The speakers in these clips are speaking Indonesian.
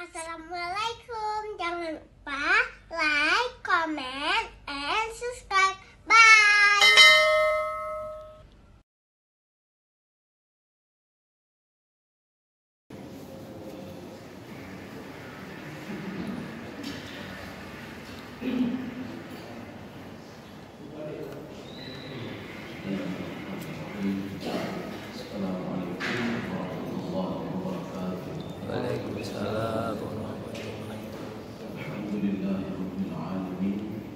Assalamualaikum. Jangan lupa like, comment, and subscribe. Bye. Waalaikumsalam warahmatullahi wabarakatuh. Alhamdulillahirabbil alamin.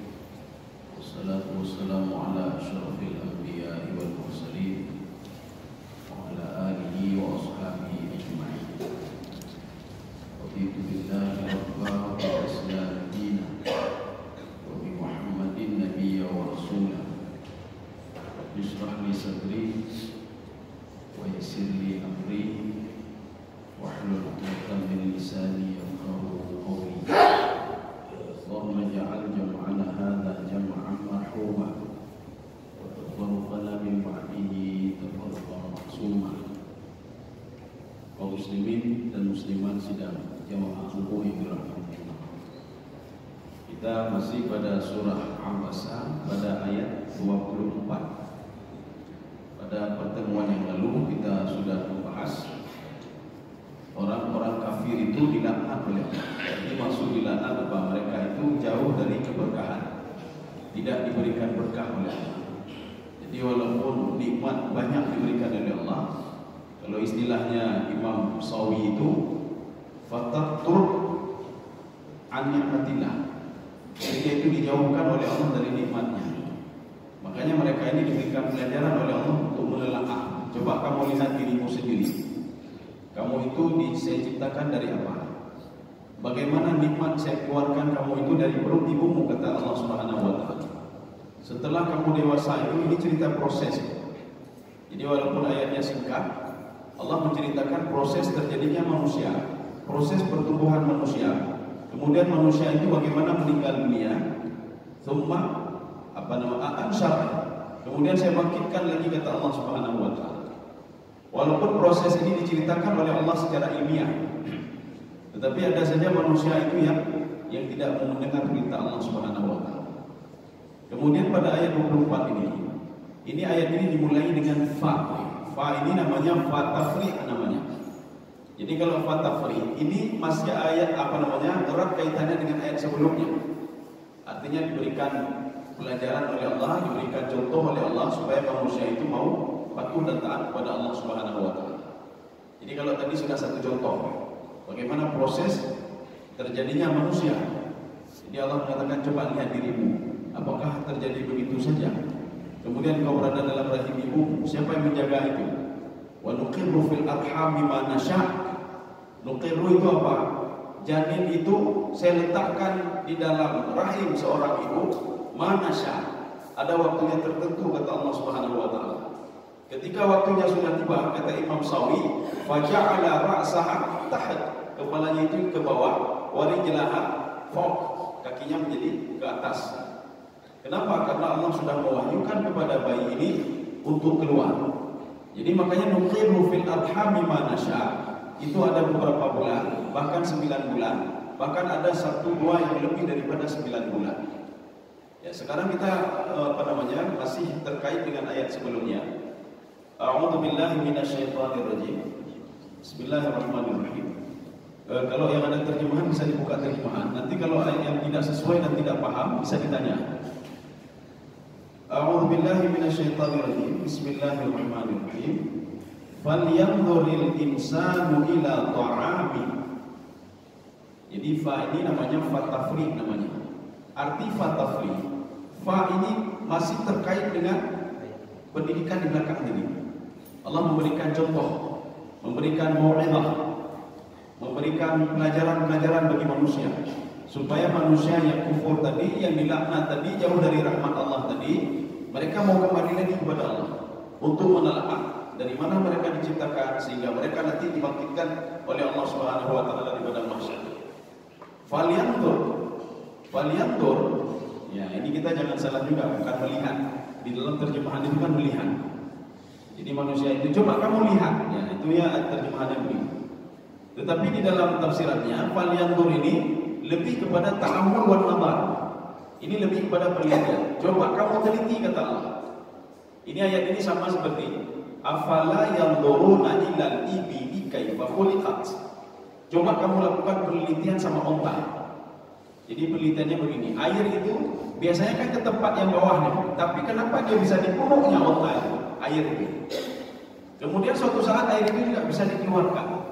Wassalatu wassalamu ala asyrafil anbiya'i wal mursalin wa ala alihi wa ashabihi ajma'in. Raditu billahi rabba wa islam dina wa bi Muhammadin nabiyya wa rasulah. Rabbi shrah li sadri wa yassir li amri wahlul 'uqdatam min lisani yafqahu qawli. Allahumma ja'al jam'ana hadza jam'an marhuma wa tafarraqana min ba'dihi tafarraqan ma'suma. Kaum muslimin dan muslimat sidang jamaah yang dirahmati Allah. Kita masih pada surah Abasa pada ayat 24. Pada pertemuan yang lalu kita sudah membahas orang-orang kafir itu dilaknat oleh Allah. Jadi maksud dilaknat apa? Mereka itu jauh dari keberkahan, tidak diberikan berkah oleh Allah. Jadi walaupun nikmat banyak diberikan oleh Allah, kalau istilahnya Imam Sawi itu fatattur an nikmatillah. Jadi dia itu dijauhkan oleh Allah dari nikmatnya. Makanya mereka ini diberikan pelajaran oleh Allah untuk menelaah. Coba kamu lihat dirimu sendiri. Kamu itu saya ciptakan dari apa? Bagaimana nikmat saya keluarkan kamu itu dari perut ibumu, kata Allah Subhanahu wa taala. Setelah kamu dewasa itu, ini cerita proses. Jadi walaupun ayatnya singkat, Allah menceritakan proses terjadinya manusia, proses pertumbuhan manusia. Kemudian manusia itu bagaimana meninggal dunia. Tsumma kemudian saya bangkitkan lagi, kata Allah Subhanahu wa taala. Walaupun proses ini diceritakan oleh Allah secara ilmiah, tetapi ada saja manusia itu yang tidak mau mendengar perintah Allah Subhanahu wa taala. Kemudian pada ayat 24 ini ayat ini dimulai dengan fa. Fa ini namanya fa tafri namanya. Jadi kalau fa tafri ini masih ayat erat kaitannya dengan ayat sebelumnya. Artinya diberikan pelajaran oleh Allah, diberikan contoh oleh Allah supaya manusia itu mau patuh dan taat kepada Allah Subhanahu wa taala. Jadi kalau tadi sudah satu contoh bagaimana proses terjadinya manusia. Jadi Allah mengatakan, coba lihat dirimu, apakah terjadi begitu saja? Kemudian kau berada dalam rahim ibu, siapa yang menjaga itu? Wa nuqirru fil arham ma nasha'. Nuqirru itu apa? Janin itu saya letakkan di dalam rahim seorang ibu, ma nasha'. Ada waktunya tertentu, kata Allah Subhanahu wa taala. Ketika waktunya sudah tiba, kata Imam Sawi, faja'ala ra'saha tahat, kepalanya itu ke bawah, wa rijlaha fawq, kakinya menjadi ke atas. Kenapa? Karena Allah sudah mewahyukan kepada bayi ini untuk keluar. Jadi makanya nuqirru fil arhami ma nasha', itu ada beberapa bulan, bahkan 9 bulan, bahkan ada 1-2 yang lebih daripada 9 bulan. Ya, sekarang kita masih terkait dengan ayat sebelumnya. A'udzu billahi minasyaitonir rajim. Bismillahirrahmanirrahim. Kalau yang ada terjemahan bisa dibuka terjemahan. Nanti kalau ayat yang tidak sesuai dan tidak paham bisa ditanya. A'udzu billahi minasyaitonir rajim. Bismillahirrahmanirrahim. Falyanzuril insanu ila ta'ami. Jadi fa ini namanya fa tafriq namanya. Arti fa tafriq. Fa ini masih terkait dengan pendidikan di belakang ini. Allah memberikan contoh, memberikan mau'izah, memberikan pelajaran-pelajaran bagi manusia, supaya manusia yang kufur tadi, yang dilaknat tadi, jauh dari rahmat Allah tadi, mereka mau kembali lagi kepada Allah untuk menelaah dari mana mereka diciptakan, sehingga mereka nanti dibangkitkan oleh Allah Subhanahu wa taala di padang mahsyar. Falyanzur, ya ini kita jangan salah juga, bukan melihat. Di dalam terjemahan itu kan melihat. Jadi manusia itu, coba kamu lihat, ya itu ya terjemahannya begini. Tetapi di dalam tafsirannya, falyanzur ini lebih kepada ta'ammul wan nazar. Ini lebih kepada penelitian. Coba kamu teliti, kata Allah. Ini ayat ini sama seperti afala yanzuruna ilal ibili kaifa khuliqat. Coba kamu lakukan penelitian sama onta. Jadi penelitiannya begini, air itu biasanya kan ke tempat yang bawahnya, tapi kenapa dia bisa di punuknya onta itu, air itu? Kemudian suatu saat air itu tidak bisa dikeluarkan.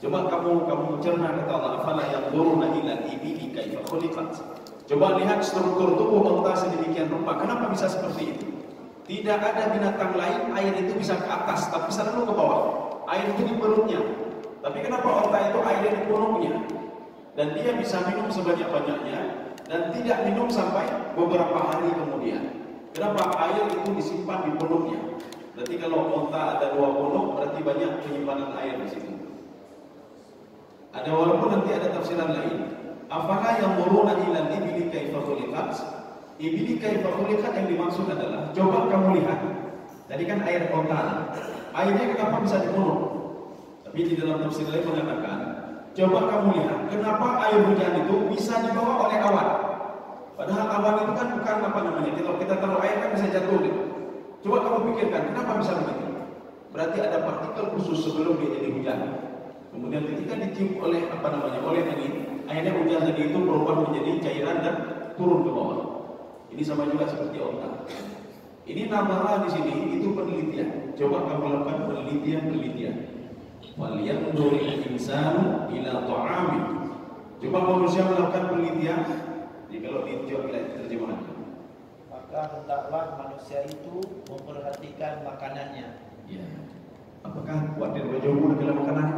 Coba kamu cerna, kata Allah, afala yanzuruna ilal ibili kaifa khuliqat. Coba lihat struktur tubuh onta sedemikian rupa, kenapa bisa seperti itu? Tidak ada binatang lain air itu bisa ke atas, tapi selalu ke bawah. Air itu di perutnya. Tapi kenapa onta itu airnya di punuknya? Dan dia bisa minum sebanyak-banyaknya dan tidak minum sampai beberapa hari kemudian. Kenapa? Air itu disimpan di punuknya. Berarti kalau onta ada 2 punuk, berarti banyak penyimpanan air di situ. Ada, walaupun nanti ada tafsiran lain. Apakah yang yanzuruna ilal ibili kaifa khuliqat? Ibili kaifa khuliqat yang dimaksud adalah, coba kamu lihat. Tadi kan air onta. Airnya kenapa bisa di punuk? Tapi di dalam tafsir lain mengatakan, coba kamu lihat, kenapa air hujan itu bisa dibawa oleh awan? Padahal awan itu kan bukan apa namanya, kalau kita taruh air kan bisa jatuh gitu. Coba kamu pikirkan, kenapa bisa begitu? Berarti ada partikel khusus sebelum dia jadi hujan. Kemudian ketika ditiup oleh apa namanya, oleh angin, akhirnya hujan tadi itu berubah menjadi cairan dan turun ke bawah. Ini sama juga seperti onta. Ini nama di sini itu penelitian. Coba kamu lakukan penelitian. Walyanzuril insanu ila ta'ami. Coba manusia melakukan penelitian. Jadi kalau dijawab terjemahan. Maka hendaklah manusia itu memperhatikan makanannya. Ya. Apakah khawatir berjauh dengan makanan?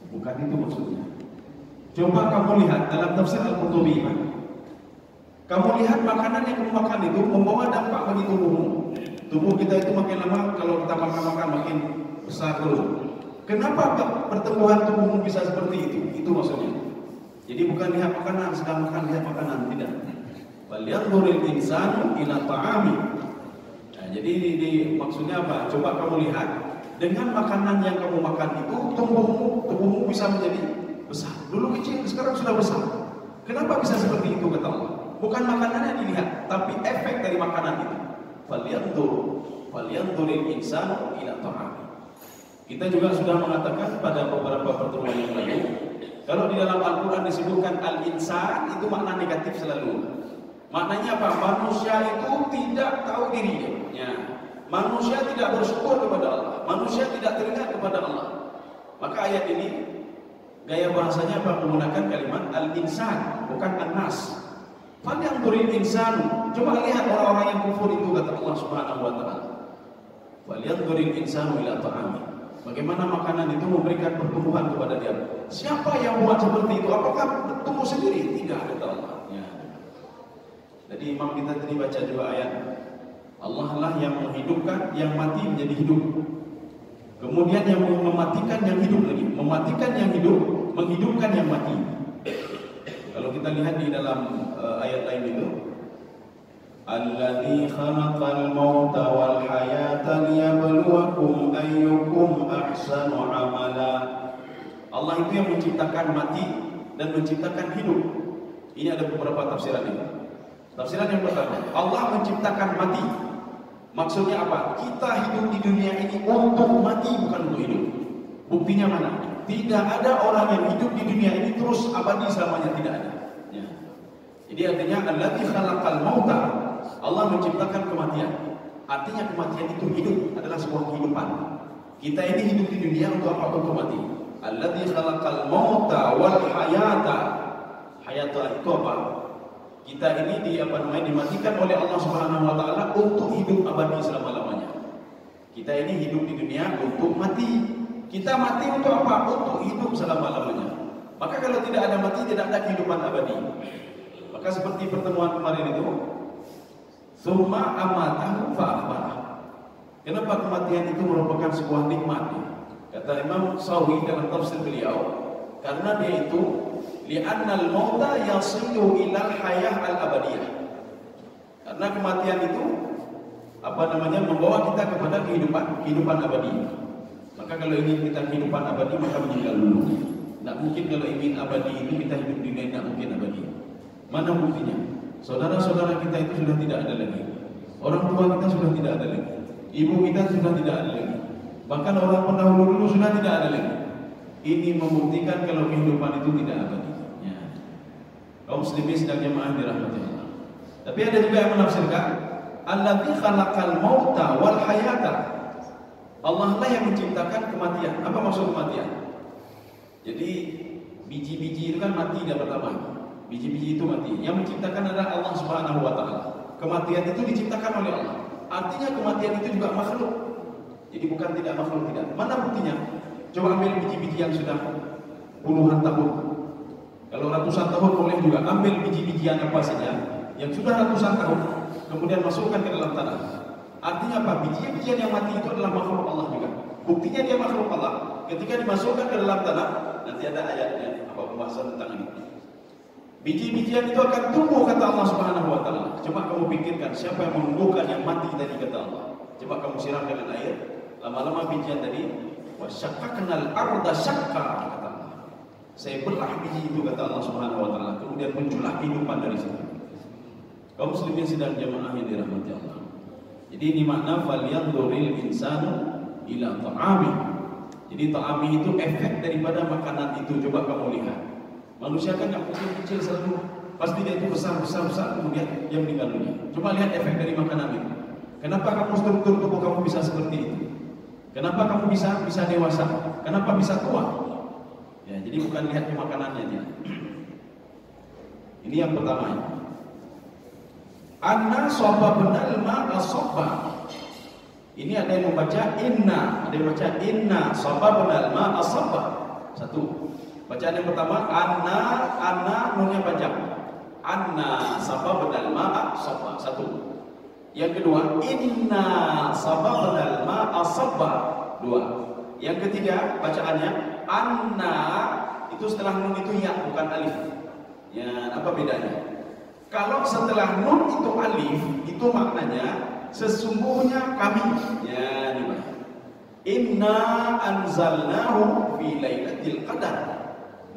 Bukan itu maksudnya. Coba kamu lihat dalam tafsir Al-Qurtubi. Kamu lihat makanan yang kamu makan itu membawa dampak bagi tubuhmu. Tubuh kita itu makin lama kalau kita makan makin besar terus. Kenapa pertumbuhan tubuhmu bisa seperti itu? Itu maksudnya. Jadi bukan lihat makanan, sedang makan lihat makanan, tidak. Walyanzuril insanu ila ta'ami. Nah, jadi maksudnya apa? Coba kamu lihat, dengan makanan yang kamu makan itu tubuhmu bisa menjadi besar. Dulu kecil, sekarang sudah besar. Kenapa bisa seperti itu, kata Allah? Bukan makanannya dilihat, tapi efek dari makanan itu. Falyanzuril insanu ila ta'ami. Kita juga sudah mengatakan pada beberapa pertemuan yang lalu, kalau di dalam Al-Quran disebutkan al-insan, itu makna negatif selalu. Maknanya apa? Manusia itu tidak tahu dirinya. Ya. Manusia tidak bersyukur kepada Allah. Manusia tidak teringat kepada Allah. Maka ayat ini gaya bahasanya apa? Menggunakan kalimat al-insan, bukan an-nas. Falyanzuril insanu. Coba lihat orang-orang yang kufur itu, kata Allah Subhanahu wa taala. Falyanzuril insanu ila ta'ami. Bagaimana makanan itu memberikan pertumbuhan kepada dia? Siapa yang buat seperti itu? Apakah tumbuh sendiri? Tidak, kata Allah. Ya. Jadi imam kita tadi baca juga ayat, Allah lah yang menghidupkan yang mati menjadi hidup. Kemudian yang mematikan yang hidup lagi, mematikan yang hidup, menghidupkan yang mati. Kalau kita lihat di dalam ayat lain itu, Alladzi khalaqal mauta wal hayata liyabluwakum ayyukum ahsanu amala. Allah itu yang menciptakan mati dan menciptakan hidup. Ini ada beberapa tafsiran ini. Tafsiran yang pertama, Allah menciptakan mati. Maksudnya apa? Kita hidup di dunia ini untuk mati, bukan untuk hidup. Buktinya mana? Tidak ada orang yang hidup di dunia ini terus abadi selamanya, tidak ada. Ya. Jadi artinya alladzi khalaqal mauta, Allah menciptakan kematian. Artinya kematian itu hidup, adalah sebuah kehidupan. Kita ini hidup di dunia untuk apa? Untuk mati. Alladzi khalaqal mauta wal hayata. Hayata itu apa? Kita ini dimatikan oleh Allah Subhanahu wa taala untuk hidup abadi selama-lamanya. Kita ini hidup di dunia untuk mati. Kita mati untuk apa? Untuk hidup selama-lamanya. Maka kalau tidak ada mati, tidak ada kehidupan abadi. Maka seperti pertemuan kemarin itu, summa amatahu fa'akhbarah. Kenapa kematian itu merupakan sebuah nikmat? Kata Imam Sawi dalam tafsir beliau, karena dia itu li'annal mauta yasilu ilal hayah al-abadiyah. Karena kematian itu membawa kita kepada kehidupan abadi. Maka Maka kalau ingin kita kehidupan abadi, maka meninggal dulu. Tidak mungkin kalau ingin abadi itu kita hidup di dunia, tidak mungkin abadi. Mana buktinya? Saudara-saudara kita itu sudah tidak ada lagi. Orang tua kita sudah tidak ada lagi. Ibu kita sudah tidak ada lagi. Bahkan orang pendahulu dulu sudah tidak ada lagi. Ini membuktikan kalau kehidupan itu tidak abadi. Ya. Kaum muslimin sedang jemaah dirahmati Allah. Tapi ada juga yang menafsirkan, Alladzi khalaqal mauta wal hayata. Allah lah yang menciptakan kematian. Apa maksud kematian? Jadi biji-biji itu kan mati dah pertama. Biji-biji itu mati. Yang menciptakan adalah Allah Subhanahu wa taala. Kematian itu diciptakan oleh Allah. Artinya kematian itu juga makhluk. Jadi bukan tidak makhluk, tidak. Mana buktinya? Coba ambil biji-biji yang sudah puluhan tahun. Kalau ratusan tahun boleh juga. Ambil biji-bijian apa saja yang sudah ratusan tahun, kemudian masukkan ke dalam tanah. Artinya apa? Biji-bijian yang mati itu adalah makhluk Allah juga. Buktinya dia makhluk Allah. Ketika dimasukkan ke dalam tanah, nanti ada ayatnya, apa pembahasan tentang ini. Biji-bijian itu akan tumbuh kata Allah Subhanahu wa taala. Coba kamu pikirkan siapa yang menumbuhkan yang mati tadi kata Allah. Coba kamu siram dengan air, lama-lama bijian tadi wa syaqqaqnal arda syaqqa kata Allah. Saya belah biji itu kata Allah Subhanahu wa taala, kemudian muncullah kehidupan dari situ. Kaum muslimin sedang jemaah yang dirahmati Allah. Jadi ini makna falyanzuril insanu ila ta'ami. Jadi ta'ami itu efek daripada makanan itu. Coba kamu lihat. Manusia kan yang kecil selalu pasti dia itu besar kemudian dia meninggal dunia. Coba lihat efek dari makanan itu. Kenapa kamu struktur tubuh kamu bisa seperti itu? Kenapa kamu bisa dewasa? Kenapa bisa tua? Ya, jadi bukan lihat makanannya dia. Ini yang pertama. Anna sababnal ma'a sabba. Ini ada yang membaca inna, ada yang baca inna sababnal ma'a sabba. Satu. Bacaan yang pertama anna nunnya panjang. Anna sababnal ma'a sabba. Satu. Yang kedua inna sababnal ma'a sabba. Dua. Yang ketiga bacaannya anna, itu setelah nun itu ya, bukan alif. Ya, apa bedanya? Kalau setelah nun itu alif, itu maknanya sesungguhnya kami. Ya, ini Pak. Inna anzalnahu fi lailatul qadar.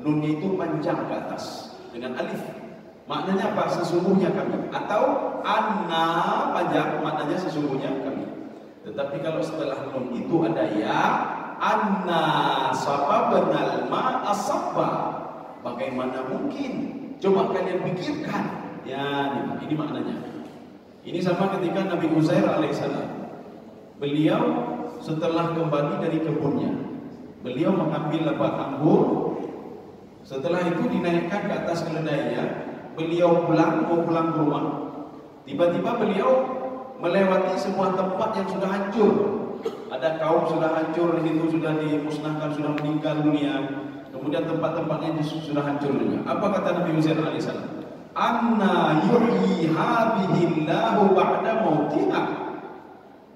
Nun itu panjang ke atas dengan alif. Maknanya apa? Sesungguhnya kami. Atau anna panjang, maknanya sesungguhnya kami. Tetapi kalau setelah nun itu ada ya, anna sababnal ma'a sabba. Bagaimana mungkin? Coba kalian pikirkan. Ya, ini maknanya. Ini sama ketika Nabi Uzair alaihissalam. Beliau setelah kembali dari kebunnya, beliau mengambil lebah anggur. Setelah itu dinaikkan ke atas keledainya. Beliau mau pulang ke rumah. Tiba-tiba beliau melewati sebuah tempat yang sudah hancur. Ada kaum sudah hancur, itu sudah dimusnahkan, sudah meninggal dunia. Kemudian tempat-tempatnya sudah hancur juga. Apa kata Nabi Uzair alaihissalam? Anna yuhyi hadhihi Allahu ba'da mautiha.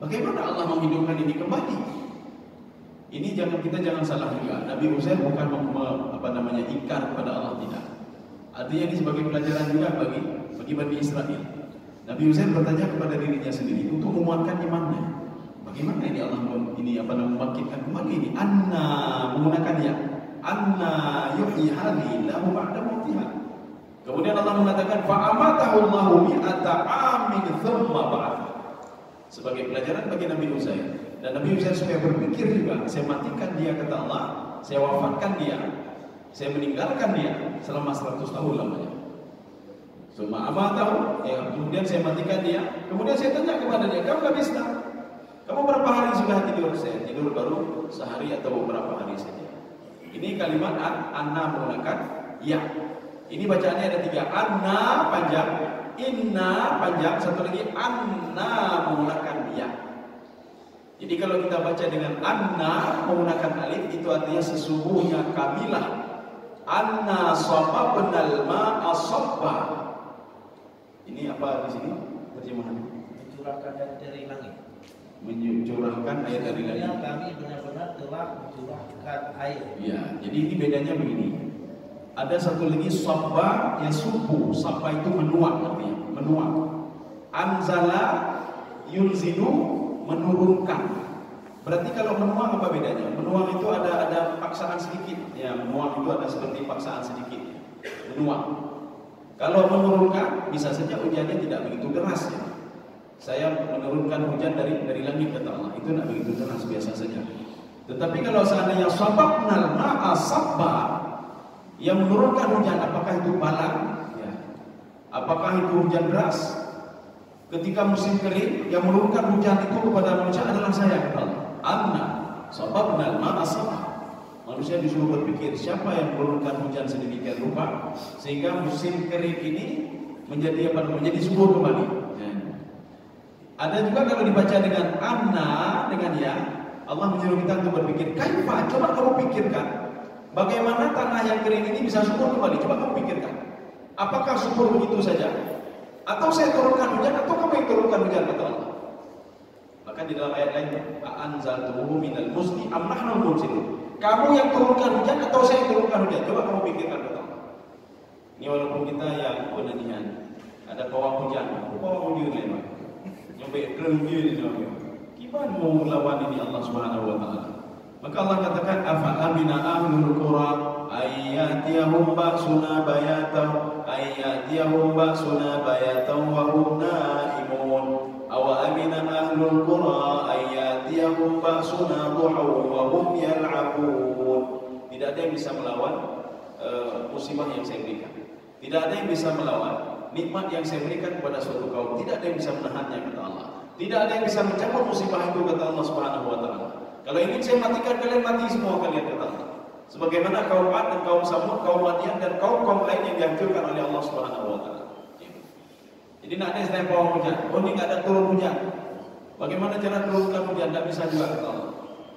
Bagaimana Allah menghidupkan ini kembali? Ini kita jangan salah juga. Nabi Uzair bukan ingkar kepada Allah, tidak. Artinya ini sebagai pelajaran juga bagi Bani Israel. Nabi Uzair bertanya kepada dirinya sendiri untuk menguatkan imannya. Bagaimana ini Allah membangkitkan kembali ini? Anna menggunakan ya. Anna yuhyi hadhihi Allahu ba'da mautiha. Kemudian Allah mengatakan fa'amatahu Allahu mi'ata amin thumma ba'ath. Sebagai pelajaran bagi Nabi Uzair. Dan Nabi Uzair supaya berpikir juga, saya matikan dia kata Allah, saya wafatkan dia, saya meninggalkan dia selama 100 tahun lamanya. Summa amatahu, ya, kemudian saya matikan dia. Kemudian saya tanya kepada dia, kamu gak bisa? Kamu berapa hari sudah tidur? Saya tidur baru sehari atau beberapa hari saja. Ini kalimat anna menggunakan ya. Ini bacaannya ada 3. Anna panjang, inna panjang, satu lagi anna menggunakan ya. Jadi kalau kita baca dengan anna menggunakan alif, itu artinya sesungguhnya kamilah. Anna sababnal ma'a sabba. Ini apa di sini terjemahan? Mencurahkan dari langit. Mencurahkan air dari langit. Kami benar-benar telah mencurahkan air. Ya, jadi ini bedanya begini. Ada satu lagi sabba yang subuh. Sabba itu menuak artinya, menuak. Anzala yunzilu menurunkan. Berarti kalau menuang apa bedanya? Menuang itu ada paksaan sedikit. Ya, menuang itu ada seperti paksaan sedikit. Menuang. Kalau menurunkan, bisa saja hujannya tidak begitu deras ya. Saya menurunkan hujan dari langit kata Allah, itu tidak begitu deras, biasa saja. Tetapi kalau seandainya sababnal ma'a sabba, yang menurunkan hujan, apakah itu balang? Ya. Apakah itu hujan deras? Ketika musim kering, yang menurunkan hujan itu kepada manusia adalah saya kata Allah. Anna sababnal ma'a sabba. Manusia disuruh berpikir siapa yang menurunkan hujan sedemikian rupa sehingga musim kering ini menjadi subur kembali. Ya. Ada juga kalau dibaca dengan anna dengan ya, Allah menyuruh kita untuk berpikir. Kaifa? Coba kamu pikirkan bagaimana tanah yang kering ini bisa subur kembali. Coba kamu pikirkan. Apakah subur begitu saja? Atau saya turunkan hujan atau kamu yang turunkan hujan kata Allah? Maka di dalam ayat lain, "Anzaltuhu minal muzni am nahnul munzilun?" Kamu yang turunkan hujan atau saya yang turunkan hujan? Coba kamu pikirkan betul. Ini walaupun kita yang penelitian ada pawang hujan, pawang hujan lewat, nyampe kerengnya di dalamnya. Gimana mau melawan ini Allah Subhanahu Wa Taala? Maka Allah katakan, "Afa amina ahlul qura ayyatiyahum ba'suna bayatan wa hum naimun." Awa amina ahlul qura ayyatiyahum ba'suna duhaw wa hum yal'abun. Tidak ada yang bisa melawan musibah yang saya berikan. Tidak ada yang bisa melawan nikmat yang saya berikan kepada suatu kaum. Tidak ada yang bisa menahannya kata Allah. Tidak ada yang bisa mencabut musibah itu kata Allah Subhanahu Wa Taala. Kalau ingin saya matikan kalian, mati semua kalian kata Allah. Sebagaimana kaum Ad dan kaum Samud, kaum Madian dan kaum lain yang dihancurkan oleh Allah Subhanahu Wa Taala. Jadi nak ada istilah pawang hujan. Oh ini nggak ada turun hujan. Bagaimana cara turunkan hujan? Tidak bisa juga kata Allah.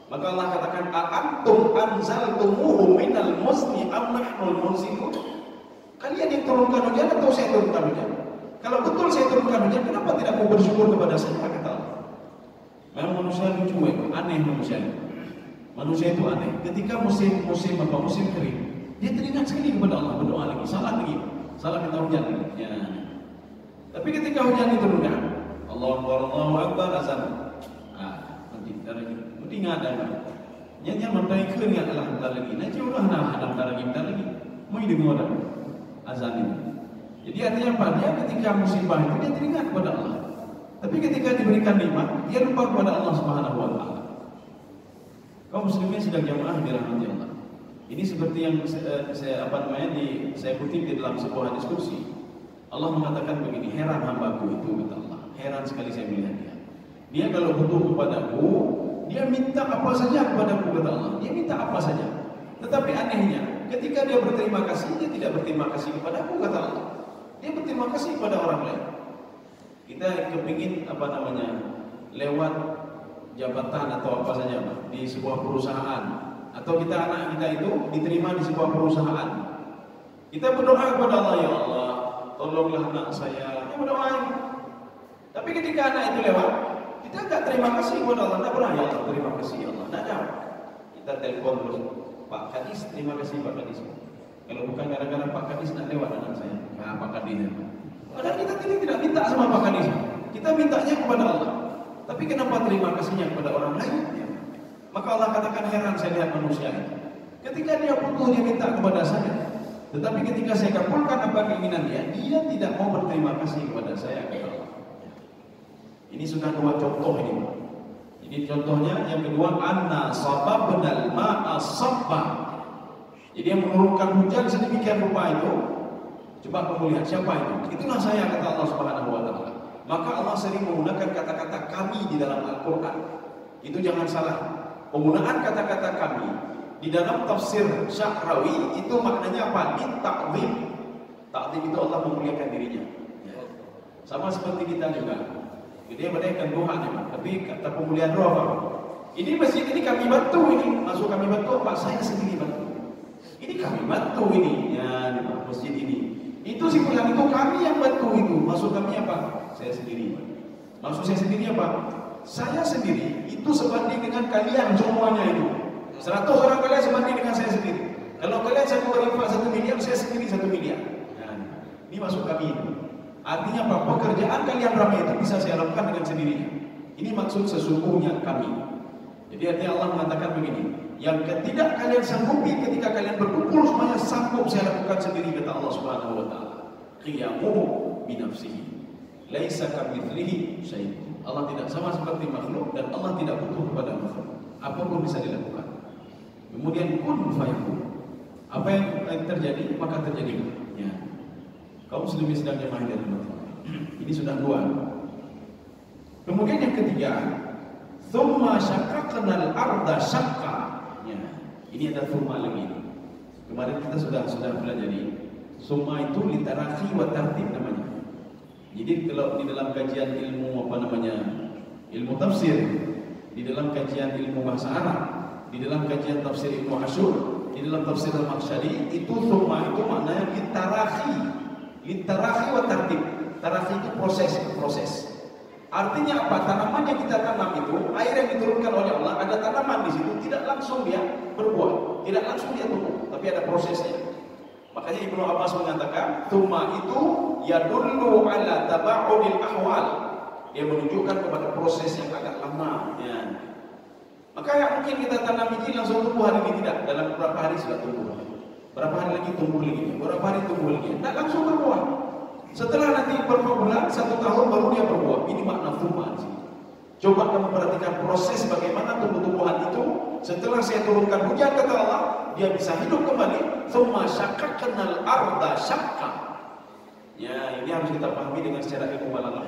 Maka Allah katakan, "Antum anzaltumuhu minal muzni am nahnul munzilun?" Kalian yang turunkan hujan atau saya turunkan hujan? Kalau betul saya turunkan hujan, kenapa tidak mau bersyukur kepada saya kata Allah? Memang manusia lucu itu, aneh manusia. Manusia itu aneh. Ketika musim kering, dia teringat sekali kepada Allah, berdoa lagi, salah minta hujan lagi. Ya. Tapi ketika hujan diturunkan, Allahu Akbar azan. Nanti lagi. Mesti ada. Nya mentai keun ya Allah bentar lagi. Nanti udah bentar lagi. Mau dengar azan ini. Jadi artinya apa? Dia ketika musibah itu dia teringat kepada Allah. Tapi ketika diberikan nikmat, dia lupa kepada Allah Subhanahu Wa Taala. Kaum muslimin sedang jamaah dirahmati Allah. Ini seperti yang saya kutip di dalam sebuah diskusi. Allah mengatakan begini, heran hambaku itu kata Allah. Heran sekali saya melihat dia. Dia kalau butuh kepadaku, dia minta apa saja kepadaku kata Allah. Dia minta apa saja. Tetapi anehnya, ketika dia berterima kasih, dia tidak berterima kasih kepadaku kata Allah. Dia berterima kasih kepada orang lain. Kita kepingin lewat jabatan atau apa saja di sebuah perusahaan, atau anak kita itu diterima di sebuah perusahaan. Kita berdoa kepada Allah, ya Allah, tolonglah anak saya. Kita berdoa. Tapi ketika anak itu lewat, kita enggak terima kasih kepada Allah. Tidak pernah ya Allah, terima kasih ya Allah. Tidak ada. Kita telepon terus, Pak Kadis, terima kasih Pak Kadis. Kalau bukan gara-gara Pak Kadis nak lewat anak saya. Nah, Pak Kadis. Padahal kita tidak minta sama Pak Kadis. Kita mintanya kepada Allah. Tapi kenapa terima kasihnya kepada orang lain? Ya. Maka Allah katakan heran saya lihat manusia ini. Ketika dia butuh dia minta kepada saya. Tetapi ketika saya kabulkan apa keinginan dia tidak mau berterima kasih kepada saya kata Allah. Ini sudah dua contoh ini. Jadi contohnya yang kedua, anna sababnal ma'a sabba. Jadi yang menurunkan hujan sedemikian rupa itu, coba kamu lihat siapa itu? Itulah saya kata Allah Subhanahu Wa Taala. Maka Allah sering menggunakan kata-kata kami di dalam Al-Quran. Itu jangan salah. Penggunaan kata-kata kami di dalam tafsir Sya'rawi itu maknanya apa? Ta'zim. Ta'zim itu Allah memuliakan dirinya. Ya. Sama seperti kita juga. Dia menaikkan doanya, tapi kata pemuliaan roh apa? Ini masjid ini kami bantu ini. Masuk kami bantu apa? Saya sendiri bantu. Ini kami bantu ini. Ya, di masjid ini. Itu simpulan itu kami yang bantu itu. Maksud kami apa? Saya sendiri. Maksud saya sendiri apa? Saya sendiri itu sebanding dengan kalian semuanya itu. 100 orang kalian sebanding dengan saya sendiri. Kalau kalian satu berinfak 1 miliar, saya sendiri 1 miliar. Nah, ini maksud kami itu. Artinya apa? Pekerjaan kalian ramai itu bisa saya lakukan dengan sendirinya. Ini maksud sesungguhnya kami. Jadi artinya Allah mengatakan begini, yang tidak kalian sanggupi ketika kalian berkumpul semuanya sanggup saya lakukan sendiri, kata Allah Subhanahu wa taala. Qiyamuhu bi nafsihi laisa kamitslihi syai'un. Allah tidak sama seperti makhluk dan Allah tidak butuh kepada makhluk. Apapun bisa dilakukan. Kemudian kun fayakun. Apa yang terjadi maka terjadi. Ya. Kaum muslimin sedang jemaah dari Allah. Ini sudah dua. Kemudian yang ketiga, tsumma syaqqaqnal arda syaqqa. Ya. Ini ada tsumma lagi. Kemarin kita sudah pelajari. Tsumma itu literakhi wa tartib namanya. Jadi kalau di dalam kajian ilmu ilmu tafsir, di dalam kajian ilmu bahasa Arab, di dalam kajian tafsir Ibnu Asyur, di dalam tafsir Al-Maghsyari, itu tsumma itu maknanya literakhi wa tartib. Tarakhi itu proses. Artinya apa? Tanaman yang kita tanam itu, air yang diturunkan oleh Allah, ada tanaman di situ, tidak langsung dia berbuah, tidak langsung dia tumbuh, tapi ada prosesnya. Makanya Ibnu Abbas mengatakan, tsumma itu yadullu ala taba'udil ahwal. Dia menunjukkan kepada proses yang agak lama. Ya. Maka yang mungkin kita tanam biji langsung tumbuh hari ini tidak, dalam beberapa hari sudah tumbuh. Berapa hari lagi tumbuh lagi, berapa hari tumbuh lagi, tidak langsung berbuah. Setelah nanti beberapa bulan, 1 tahun baru dia berbuah. Ini makna tsumma. Coba kamu perhatikan proses bagaimana tumbuh-tumbuhan itu. Setelah saya turunkan hujan, kata Allah, dia bisa hidup kembali. Tsumma syaqqaqnal arda syaqqa. Ya, ini harus kita pahami dengan secara ilmu balaghah.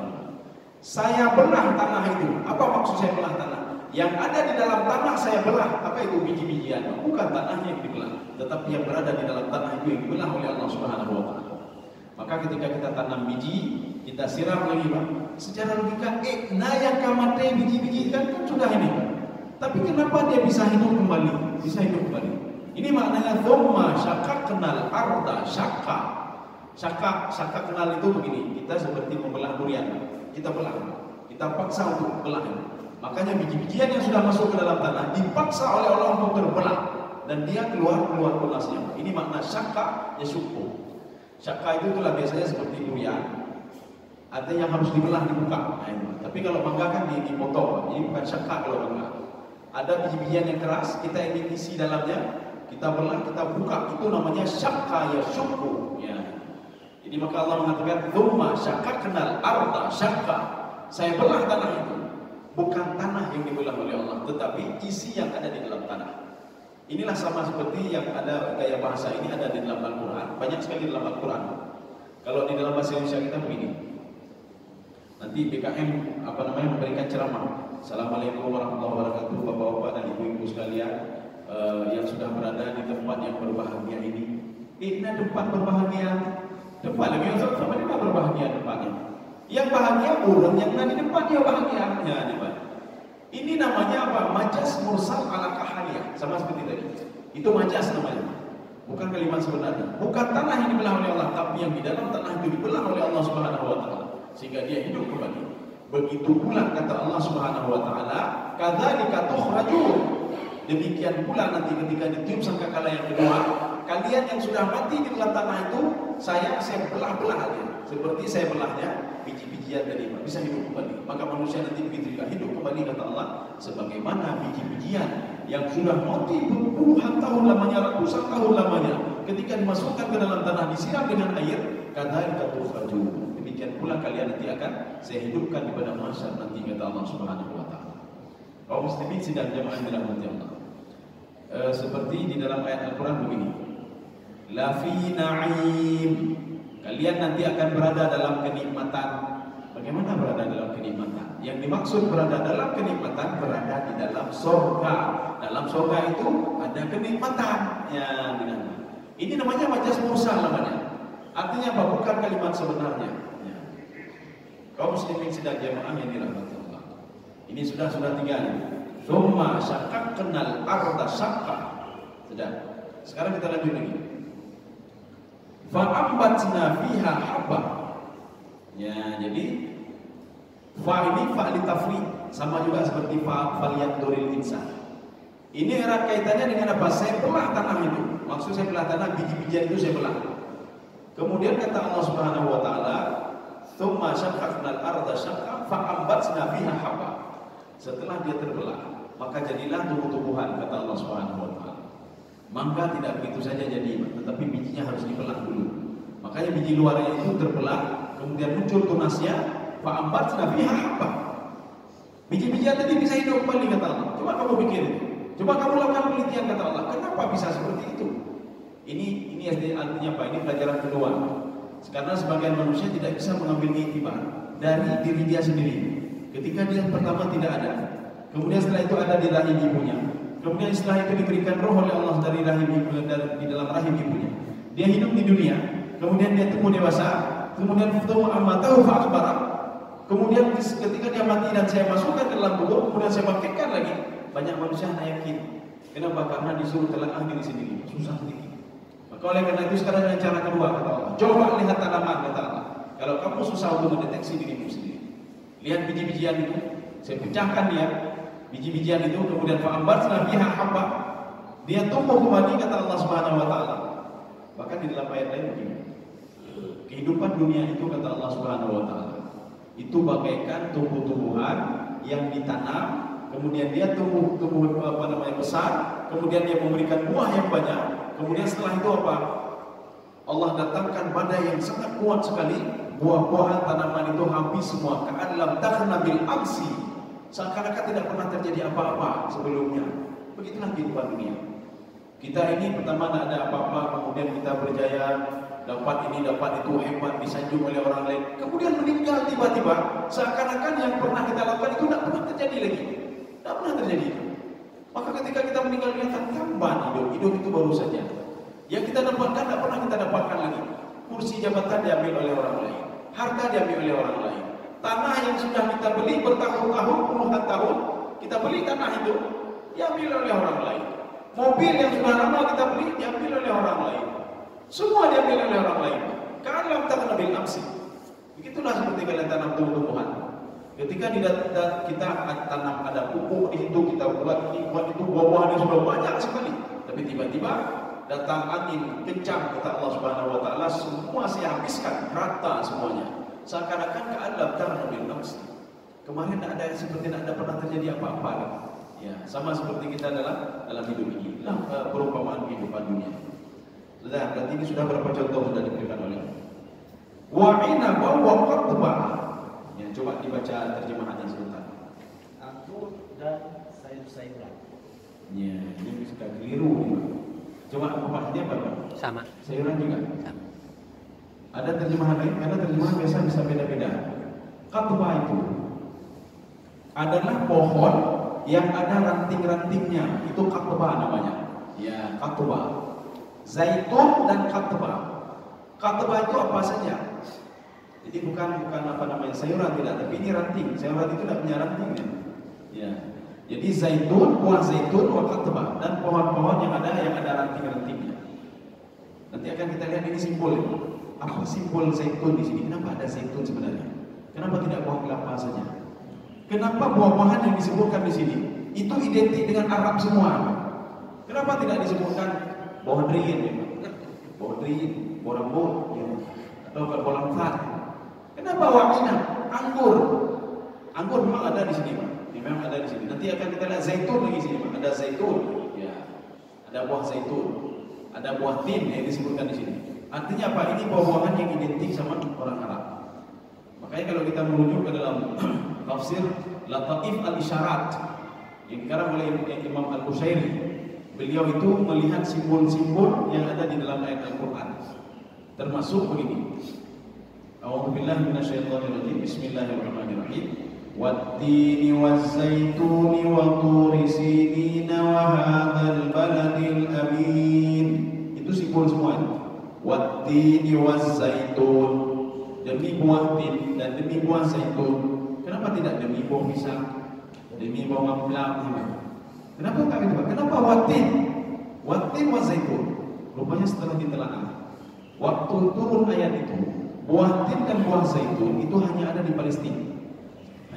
Saya belah tanah itu. Apa maksud saya belah tanah? Yang ada di dalam tanah saya belah. Apa itu biji-bijian? Bukan tanahnya yang dibelah, tetapi yang berada di dalam tanah itu yang dibelah oleh Allah Subhanahu wa taala. Maka ketika kita tanam biji, kita siram lagi, Pak. Secara logika, yang kamate biji-biji kan sudah ini, Pak. Tapi kenapa dia bisa hidup kembali? Ini maknanya tsumma syaqqaqnal arda syaqqa. Syaqqa kenal itu begini. Kita seperti membelah durian. Kita belah. Kita paksa untuk belah. Makanya biji-bijian yang sudah masuk ke dalam tanah dipaksa oleh Allah untuk terbelah dan dia keluar tulasnya. Ini makna syaqqa yashuqqu. Syaqqa itu itulah biasanya seperti durian. Ada yang harus dibelah, dibuka. Tapi kalau mangga kan dipotong. Ini bukan syaqqa kalau mangga. Ada biji-bijian yang keras, kita ingin isi dalamnya, kita belah, kita buka. Itu namanya syaqqa yashuqqu. Ya. Jadi maka Allah mengatakan tsumma syaqqaqnal arda syaqqa. Saya belah tanah itu. Bukan tanah yang dibelah oleh Allah, tetapi isi yang ada di dalam tanah. Inilah sama seperti yang ada gaya bahasa ini ada di dalam Al-Quran. Banyak sekali dalam Al-Quran. Kalau di dalam bahasa Indonesia kita begini. Nanti BKM memberikan ceramah. Assalamualaikum warahmatullahi wabarakatuh, bapak-bapak dan ibu-ibu sekalian yang sudah berada di tempat yang berbahagia ini. Ini tempat berbahagia. Tempat lagi sama ini berbahagia tempatnya. Yang bahagia orang yang ada di depan dia bahagia. Ya, ini namanya apa? Majas mursal ala kahaliyah. Sama seperti tadi. Itu majas namanya. Bukan kalimat sebenarnya. Bukan tanah yang dibelah oleh Allah, tapi yang di dalam tanah itu dibelah oleh Allah Subhanahu wa taala sehingga dia hidup kembali. Begitu pula kata Allah Subhanahu wa taala, kadzalika tukhrajun. Demikian pula nanti ketika ditiup sangkakala yang kedua, kalian yang sudah mati di dalam tanah itu, saya belah-belah aja. Seperti saya belahnya biji-bijian tadi, bisa hidup kembali. Maka manusia nanti begitu juga hidup kembali, kata Allah, sebagaimana biji-bijian yang sudah mati puluhan tahun lamanya, ratusan tahun lamanya, ketika dimasukkan ke dalam tanah disiram dengan air, kadzalika tukhrajun. Demikian pula kalian nanti akan saya hidupkan di padang mahsyar nanti, kata Allah Subhanahu wa taala. Kaum muslimin sidang jamaah dirahmati Allah. Seperti di dalam ayat Al-Quran begini, la fi na'im, kalian nanti akan berada dalam kenikmatan. Bagaimana berada dalam kenikmatan? Yang dimaksud berada dalam kenikmatan, berada di dalam surga. Dalam surga itu ada kenikmatan. Ya, ini namanya majas mursal namanya. Artinya apa? Bukan kalimat sebenarnya. Ya. Kaum muslimin sidang jamaah yang dirahmati Allah. Ini sudah 3 nih. Tsumma syaqqaqnal arda syaqqa. Sudah. Sekarang kita lanjut lagi. Fa ambatna fiha habba. Ya, jadi fa ini fa li tafriq, sama juga seperti fa falyanduril insan. Ini erat kaitannya dengan apa? Saya belah tanah itu. Maksud saya belah tanah, biji-bijian itu saya belah. Kemudian kata Allah Subhanahu wa taala, tsumma syaqqaqnal arda syaqqa fa ambatna fiha habba. Setelah dia terbelah, maka jadilah tumbuh-tumbuhan, kata Allah Subhanahu wa taala. Mangga tidak begitu saja jadi, tetapi bijinya harus dibelah dulu. Makanya biji luarnya itu terbelah, kemudian muncul tunasnya, fa'ambatna fiha habba. Biji-bijian tadi bisa hidup kembali, kata Allah. Coba kamu pikir, coba kamu lakukan penelitian, kata Allah. Kenapa bisa seperti itu? Ini artinya apa? Ini pelajaran kedua. Karena sebagian manusia tidak bisa mengambil iktibar dari diri dia sendiri. Ketika dia pertama tidak ada, kemudian setelah itu ada di rahim ibunya, kemudian setelah itu diberikan roh oleh Allah dari rahim ibunya, di dalam rahim ibunya. Dia hidup di dunia, kemudian dia tumbuh dewasa, kemudian tumbuh amatahu fa akbara. Kemudian ketika dia mati dan saya masukkan ke dalam kubur, kemudian saya bangkitkan lagi. Banyak manusia tidak yakin. Kenapa? Karena disuruh telah diri sendiri, susah sedikit. Maka oleh karena itu sekarang dengan cara kedua, kata Allah, coba lihat tanaman, kata Allah. Kalau kamu susah untuk mendeteksi dirimu sendiri, lihat biji-bijian itu, saya pecahkan dia, biji-bijian itu, kemudian fa'ambatna fiha habba, dia tumbuh kembali, kata Allah Subhanahu wa taala. Bahkan di dalam ayat lain begini, kehidupan dunia itu, kata Allah Subhanahu wa taala, itu bagaikan tumbuh-tumbuhan yang ditanam, kemudian dia tumbuh besar, kemudian dia memberikan buah yang banyak, kemudian setelah itu apa? Allah datangkan badai yang sangat kuat sekali, buah-buahan tanaman itu habis semua. Ka'allam takhna bil amsi, seakan-akan tidak pernah terjadi apa-apa sebelumnya. Begitulah kehidupan dunia. Kita ini pertama tidak ada apa-apa, kemudian kita berjaya, dapat ini, dapat itu, hebat, disanjung oleh orang lain, kemudian meninggal tiba-tiba, seakan-akan yang pernah kita lakukan itu tidak pernah terjadi lagi. Tidak pernah terjadi. Maka ketika kita meninggal dunia, tambahan hidup itu baru saja. Yang kita dapatkan tidak pernah kita dapatkan lagi. Kursi jabatan diambil oleh orang lain, harta diambil oleh orang lain, tanah yang sudah kita beli bertahun-tahun, puluhan tahun, kita beli tanah itu diambil oleh orang lain. Mobil yang sudah lama kita beli diambil oleh orang lain. Semua diambil oleh orang lain. Ka'allam takhna bil amsi. Begitulah seperti kalian tanam tumbuh-tumbuhan. Ketika kita tanam ada pupuk di situ, kita buat ini, buat itu, buah-buahan yang sudah banyak sekali. Tapi tiba-tiba datang angin kencang, kata Allah Subhanahu wa taala, semua saya habiskan, rata semuanya. Seakan-akan ka'allam takhna bil amsi. Kemarin tidak ada seperti tidak ada pernah terjadi apa-apa. Ya, sama seperti kita dalam hidup ini. Itulah perumpamaan kehidupan dunia. Sudah, berarti ini sudah berapa contoh sudah diberikan oleh wa inaba wa qadba. Ya, coba dibaca terjemahannya sebentar. Anggur dan sayur-sayuran. Ya, ini sudah keliru. Coba pemahamannya apa? Sama. Sayuran juga. Sama. Ada terjemahan lain, karena terjemahan biasa bisa beda-beda. Qadba itu adalah pohon yang ada ranting-rantingnya, itu qadba namanya. Ya, qadba. Zaitun dan qadba. Qadba itu apa saja? Jadi bukan apa namanya sayuran, tidak, tapi ini ranting. Sayuran itu tidak punya ranting ya. Ya. Jadi zaitun, buah zaitun, wa qadba, dan pohon-pohon yang ada ranting-rantingnya. Nanti akan kita lihat ini simbol. Apa simbol zaitun di sini? Kenapa ada zaitun sebenarnya? Kenapa tidak buah kelapa saja? Kenapa buah-buahan yang disebutkan di sini itu identik dengan Arab semua? Kenapa tidak disebutkan bohdrin, borambut, ya, atau bolamfat? Kenapa wa'ina? Anggur. Anggur memang ada di sini, Pak. Memang ada di sini. Nanti akan kita lihat zaitun lagi sini, Pak. Ada zaitun, ya. Ada buah zaitun, ada buah tin yang disebutkan di sini. Artinya apa? Ini buah-buahan yang identik sama orang Arab. Makanya kalau kita merujuk ke dalam tafsir Lataif al-Isyarat yang dikarang oleh Imam Al-Qushairi, beliau itu melihat simbol-simbol yang ada di dalam ayat Al-Quran. Termasuk begini. A'udzubillahi minasyaitonirrajim. Bismillahirrahmanirrahim. Wat-tini waz-zaituni wa turi sinina wa hadzal baladil amin. Itu simbol semua. Wat-tini waz-zaitun, demi buah tin dan demi buah zaitun. Kenapa tidak demi buah pisang, demi buah plum? Kenapa tak itu? Kenapa watin? Watin wa zaitun. Rupanya setelah ditelaah, waktu turun ayat itu, buah tin dan buah zaitun itu hanya ada di Palestina.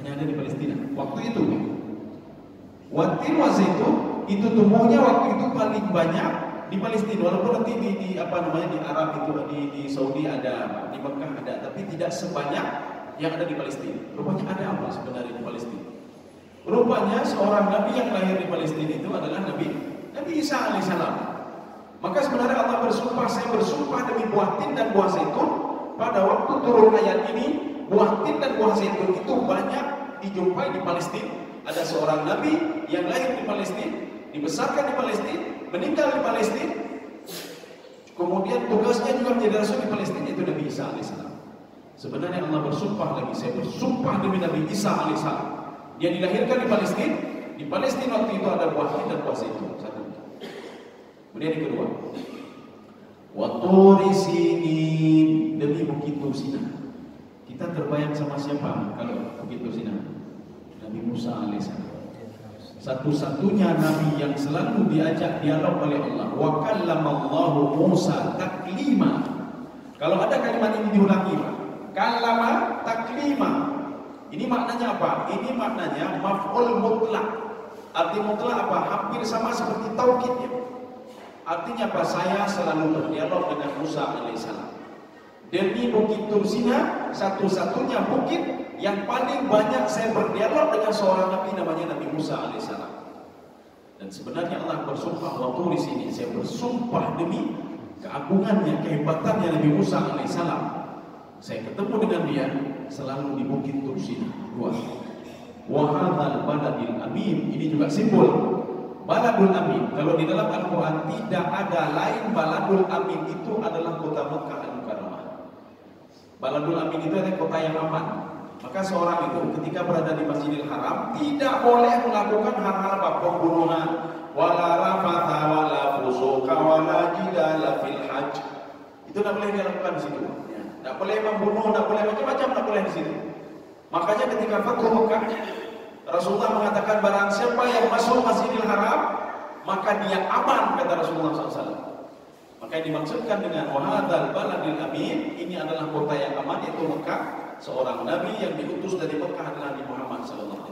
Hanya ada di Palestina. Waktu itu, watin wa zaitun itu tumbuhnya waktu itu paling banyak di Palestina. Walaupun nanti di Arab itu, di Saudi ada, di Mekah ada, tapi tidak sebanyak yang ada di Palestina. Rupanya ada apa sebenarnya di Palestina? Rupanya seorang nabi yang lahir di Palestina itu adalah Nabi Isa alaihissalam. Maka sebenarnya Allah bersumpah, saya bersumpah demi buah tin dan buah zaitun. Pada waktu turun ayat ini, buah tin dan buah zaitun itu banyak dijumpai di Palestina. Ada seorang nabi yang lahir di Palestina, dibesarkan di Palestina, meninggal di Palestina. Kemudian tugasnya juga menjadi rasul di Palestina, itu Nabi Isa alaihissalam. Sebenarnya Allah bersumpah lagi, saya bersumpah demi Nabi Isa alaihissalam. Dia dilahirkan di Palestina. Di Palestina waktu itu ada buah tin dan buah zaitun. Satu. Kemudian yang kedua, wa turi sinin, demi bukit Tursina. Kita terbayang sama siapa kalau bukit Tursina? Nabi Musa alaihissalam. Satu-satunya nabi yang selalu diajak dialog oleh Allah. Wa kallamallahu Musa taklima. Kalau ada kalimat ini diulangi, Pak. Kallama taklima. Ini maknanya apa? Ini maknanya maf'ul mutlak. Arti mutlak apa? Hampir sama seperti taukidnya. Artinya apa? Saya selalu berdialog dengan Musa alaihissalam. Demi bukit Tursina, satu-satunya bukit yang paling banyak saya berdialog dengan seorang nabi namanya Nabi Musa alaihissalam. Dan sebenarnya Allah bersumpah waktu di sini, saya bersumpah demi keagungannya, kehebatannya Nabi Musa alaihissalam. Saya ketemu dengan dia selalu di bukit Tursina. Dua. Wa hadzal baladil amin, ini juga simbol Baladul Amin. Kalau di dalam Al-Quran tidak ada lain Baladul Amin, itu adalah kota Mekah Al-Mukarramah. Baladul Amin itu adalah kota yang aman. Maka seorang itu ketika berada di Masjidil Haram tidak boleh melakukan hal-hal apa? Pembunuhan, wala rafatha wala fusuqa wala jidala fil hajj. Itu tidak boleh dilakukan di situ. Tidak boleh membunuh, tidak boleh macam-macam, tidak boleh di situ. Makanya ketika Fathu Mekah, Rasulullah mengatakan barang siapa yang masuk Masjidil Haram maka dia aman, kata Rasulullah SAW. Maka yang dimaksudkan dengan wahadzal baladil amin, ini adalah kota yang aman, yaitu Mekah. Seorang nabi yang diutus dari Mekah adalah Nabi Muhammad SAW.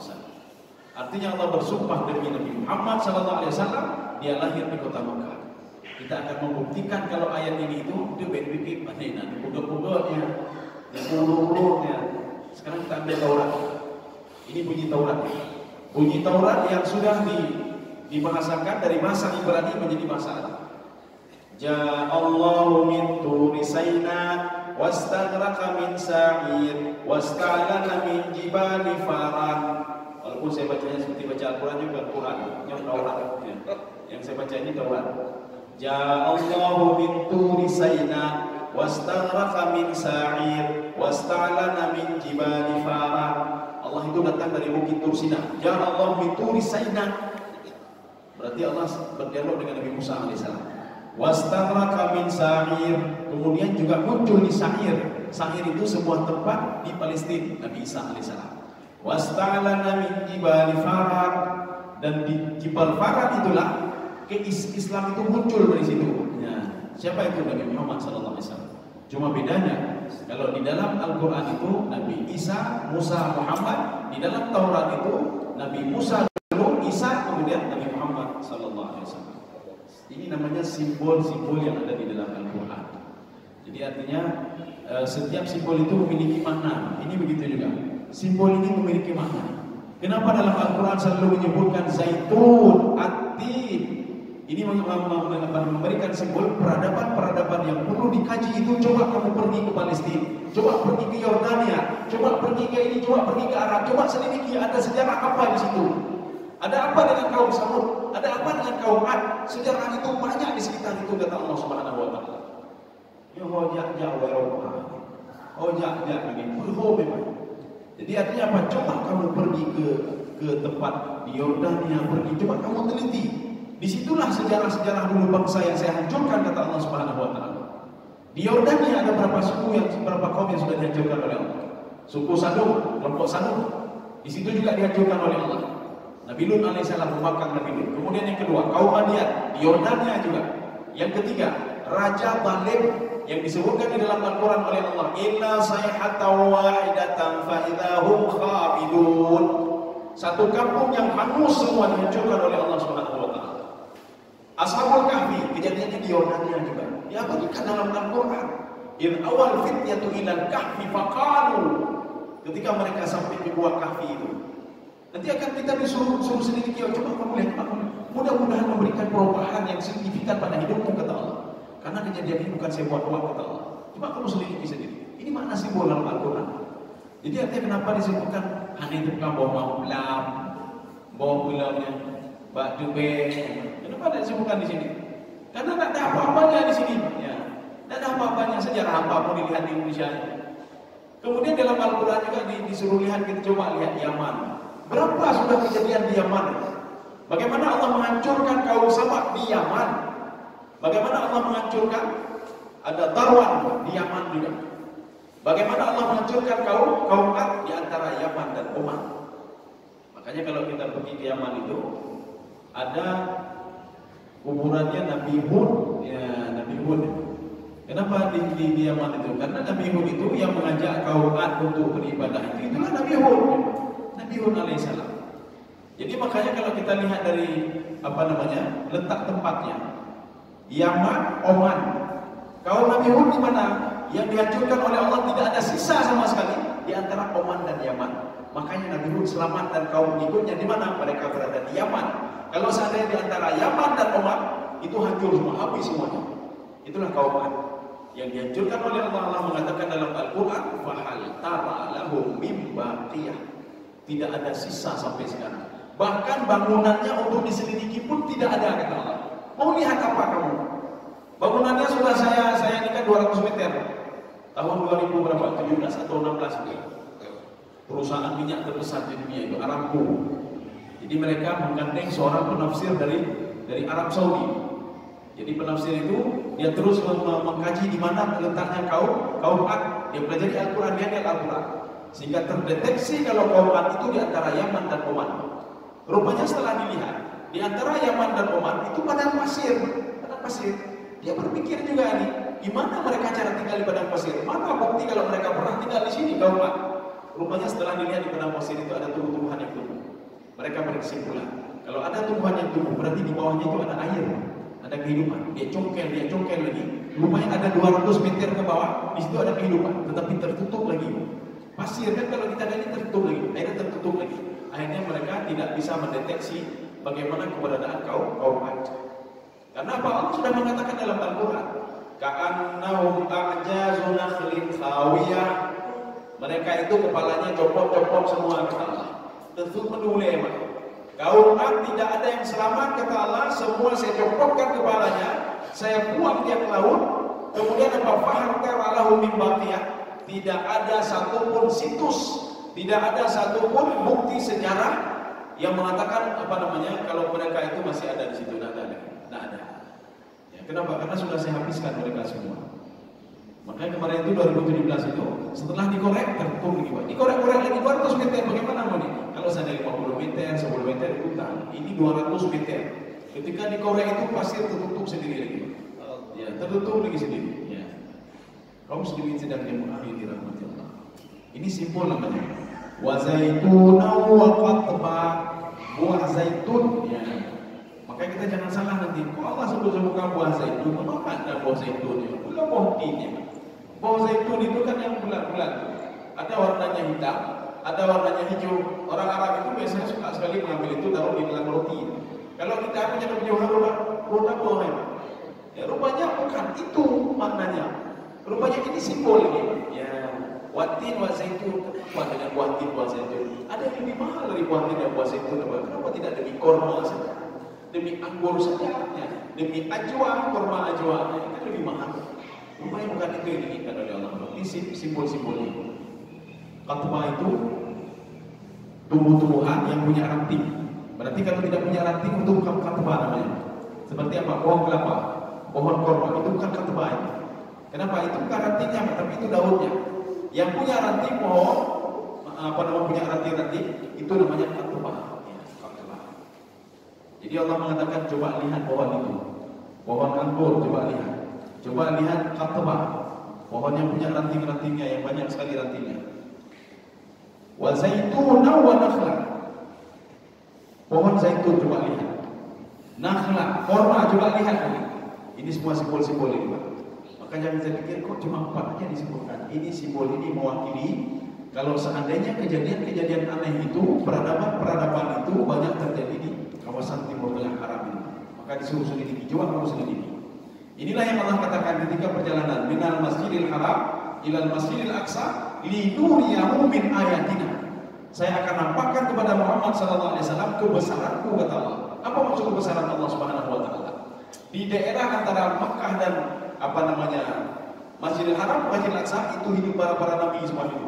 Artinya Allah bersumpah demi Nabi Muhammad SAW, dia lahir di kota Mekah. Kita akan membuktikan kalau ayat ini itu BNPB Madinah, dipuga-puganya, dipuluh-puluhnya. Sekarang kita ambil Taurat. Ini bunyi Taurat. Bunyi Taurat yang sudah dibahasakan dari bahasa Ibrani menjadi bahasa Arab. Ja'allahu min turi Saina wastaghraqa min sa'ir wasta'lana min jibali faran. Walaupun saya bacanya seperti baca Al-Quran juga Quran, yang Taurat. Yang saya baca ini Taurat. Ja'allahu min turi Saina wastaghraqa min sa'ir wasta'lana min jibali faran. Allah itu datang dari bukit Tursina. Ja'allahu min turi Saina. Berarti Allah berdialog dengan Nabi Musa alaihissalam. Wastaghraqa min sa'ir. Kemudian juga muncul di Sa'ir. Sa'ir itu sebuah tempat di Palestina. Nabi Isa alaihissalam. Wasta'lana min jibali faran. Dan di Jibal Faran itulah Islam itu muncul dari situ. Ya. Siapa itu? Nabi Muhammad SAW. Cuma bedanya, kalau di dalam Al-Quran itu Nabi Isa, Musa, Muhammad. Di dalam Taurat itu Nabi Musa dulu, Isa, kemudian Nabi Muhammad SAW. Ini namanya simbol-simbol yang ada di dalam Al-Quran. Jadi artinya setiap simbol itu memiliki makna. Ini begitu juga. Simbol ini memiliki makna. Kenapa dalam Al-Quran selalu menyebutkan zaitun, atin? Ini memberikan simbol peradaban-peradaban yang perlu dikaji itu. Coba kamu pergi ke Palestina, coba pergi ke Yordania, coba pergi ke ini, coba pergi ke Arab, coba selidiki ada sejarah apa di situ. Ada apa dengan kaum Samud? Ada apa dengan kaum Ad? Sejarah itu banyak di sekitar itu, kata Allah Subhanahu wa taala. Ya wajah Eropa. Oh ya ini perlu memang. Jadi artinya apa? Coba kamu pergi ke tempat di Yordania, pergi coba kamu teliti. Disitulah sejarah-sejarah dulu bangsa yang saya hancurkan, kata Allah Subhanahu wa taala. Di Yordania ada berapa kaum yang sudah dihancurkan oleh Allah. Suku Sadum, kelompok Sadum. Di situ juga dihancurkan oleh Allah. Nabi Lut alaihissalam membakar Nabi Lut. Kemudian yang kedua, kaum Madian di Yordania juga. Yang ketiga, Raja Zalim yang disebutkan di dalam Al-Quran oleh Allah. Inna sayhatan wahidatan fa idahum khamidun. Satu kampung yang hangus semua dihancurkan oleh Allah Subhanahu wa taala. Ashabul Kahfi, kejadiannya di Yordania juga. Ya bagikan dalam Al-Quran. In awal fityatu ilal kahfi faqalu. Ketika mereka sampai di gua kahfi itu, Nanti akan kita disuruh selidiki. Coba kamu lihat, mudah-mudahan memberikan perubahan yang signifikan pada hidupmu, kata Allah. Karena kejadian ini bukan saya buat-buat, kata Allah. Coba kamu selidiki sendiri. Ini makna simbol dalam Al-Quran. Jadi artinya kenapa disebutkan hanya itu kan bawa lam, bawa bulannya, bak dube. Kenapa tidak disebutkan di sini? Karena tidak ada apa-apanya di sini. Ya. Tidak ada apa-apanya, sejarah apapun dilihat di Indonesia. Kemudian dalam Al-Quran juga disuruh lihat, kita coba lihat Yaman. Berapa sudah kejadian di Yaman? Bagaimana Allah menghancurkan kaum Sabak di Yaman? Bagaimana Allah menghancurkan? Ada Darwan di Yaman juga. Bagaimana Allah menghancurkan kaum Ad di antara Yaman dan Oman? Makanya kalau kita pergi ke Yaman itu ada kuburannya Nabi Hud, ya Nabi Hud. Kenapa di Yaman itu? Karena Nabi Hud itu yang mengajak kaum Ad untuk beribadah itulah Nabi Hud. Nabi Hud alaihissalam. Jadi makanya kalau kita lihat dari letak tempatnya, Yaman, Oman. Kaum Nabi Hud di mana? Yang dihancurkan oleh Allah tidak ada sisa sama sekali di antara Oman dan Yaman. Makanya Nabi Hud selamat dan kaum pengikutnya di mana? Mereka berada di Yaman. Kalau seandainya di antara Yaman dan Oman itu hancur semua, habis semuanya. Itulah kaum Ad yang dihancurkan oleh Allah. Allah mengatakan dalam Al-Quran, "Fahal tara lahum mim baqiyah." Tidak ada sisa sampai sekarang. Bahkan bangunannya untuk diselidiki pun tidak ada, kata Allah. Mau lihat apa kamu? Bangunannya sudah saya nikah 200 meter. Tahun 2000 berapa? 17 atau 16 perusahaan minyak terbesar di dunia itu Aramco. Jadi mereka menggandeng seorang penafsir dari Arab Saudi. Jadi penafsir itu dia terus mengkaji di mana letaknya kaum Ad. Dia pelajari Al-Quran, dia lihat Al-Quran, sehingga terdeteksi kalau kaum Ad itu di antara Yaman dan Oman. Rupanya setelah dilihat di antara Yaman dan Oman itu padang pasir. Dia berpikir juga nih, gimana mereka cara tinggal di padang pasir? Mana bukti kalau mereka pernah tinggal di sini kaum Ad? Rupanya setelah dilihat di padang pasir itu ada tumbuh-tumbuhan yang tumbuh. Mereka berkesimpulan, kalau ada tumbuhan yang tumbuh berarti di bawahnya itu ada air, ada kehidupan. Dia congkel lagi. Rupanya ada 200 meter ke bawah, di situ ada kehidupan, tetapi tertutup lagi. Pasir kan kalau kita gali tertutup lagi, airnya tertutup lagi. Akhirnya mereka tidak bisa mendeteksi bagaimana keberadaan kaum Ad. Karena apa? Allah sudah mengatakan dalam Al-Quran, "Ka'annahum a'jazu nakhlin khawiyah." Mereka itu kepalanya copot-copot semua, kata Allah. Tentu menulai. Kaum Ad tidak ada yang selamat, kata Allah. Semua saya copotkan kepalanya, saya buang dia ke laut. Kemudian apa? Fahartaralahum min baqiyah. Tidak ada satupun situs, tidak ada satupun bukti sejarah yang mengatakan kalau mereka itu masih ada di situ. Tidak ada. Ya, kenapa? Karena sudah saya habiskan mereka semua. Makanya kemarin itu 2017 itu setelah dikorek tertutup lagi, Pak. Dikorek-korek lagi 200 meter. Bagaimana mau nih? Kalau saya 50 meter, 10 meter itu hutan. Ini 200 meter. Ketika dikorek itu pasir tertutup sendiri lagi. Ya, tertutup lagi sendiri. Ya. Kaum muslimin sedang dimuliakan di rahmat Allah. Ini simbol namanya. Wa zaituna wa qatba. Buah zaitun. Ya. Makanya kita jangan salah nanti. Kok Allah sebut-sebutkan buah zaitun? Apa ada buah zaitun? Bukan buah tinnya. Buah zaitun itu kan yang bulat-bulat. Ada warnanya hitam, ada warnanya hijau. Orang Arab itu biasanya suka sekali mengambil itu taruh di dalam roti. Kalau kita punya roda buah apa? Ya rupanya bukan itu maknanya. Rupanya ini simbol ini. Ya, watin wa zaitun. Kenapa dengan watin wa zaitun? Ada yang lebih mahal dari watin dan buah zaitun. Kenapa tidak demi korma saja? Demi anggur saja, ya. Demi ajwa, korma ajwa, ini kan lebih mahal. Rupanya bukan itu yang diinginkan oleh Allah. Ini simbol-simbol ini. Qatba itu tumbuh-tumbuhan yang punya ranting. Berarti kalau tidak punya ranting itu bukan qatba namanya. Seperti apa? Pohon kelapa, pohon korma itu bukan qatba itu. Kenapa? Itu bukan rantingnya, tapi itu daunnya. Yang punya ranting pohon, punya ranting-ranting itu namanya qatba. Jadi Allah mengatakan, coba lihat pohon itu, pohon anggur, coba lihat qatba, pohon yang punya ranting-rantingnya, yang banyak sekali rantingnya. Wa zaituna wa nakhla, pohon zaitun coba lihat, nakhla, korma coba lihat. Ini semua simbol-simbol ini, Pak. Maka jangan saya pikir kok cuma 4 aja disebutkan. Ini simbol ini mewakili Kalau seandainya kejadian-kejadian aneh itu, peradaban itu banyak terjadi di kawasan Timur Tengah Arab ini, maka disuruh selidiki, coba kamu selidiki. Inilah yang Allah katakan ketika perjalanan minal masjidil haram ilal masjidil aqsa linuriyahu min ayatina. Saya akan nampakkan kepada Muhammad SAW kebesaranku, kata Allah. Apa maksud kebesaran Allah Subhanahu wa taala? Di daerah antara Mekah dan Masjidil Haram, Masjidil Aqsa itu hidup para nabi semua itu.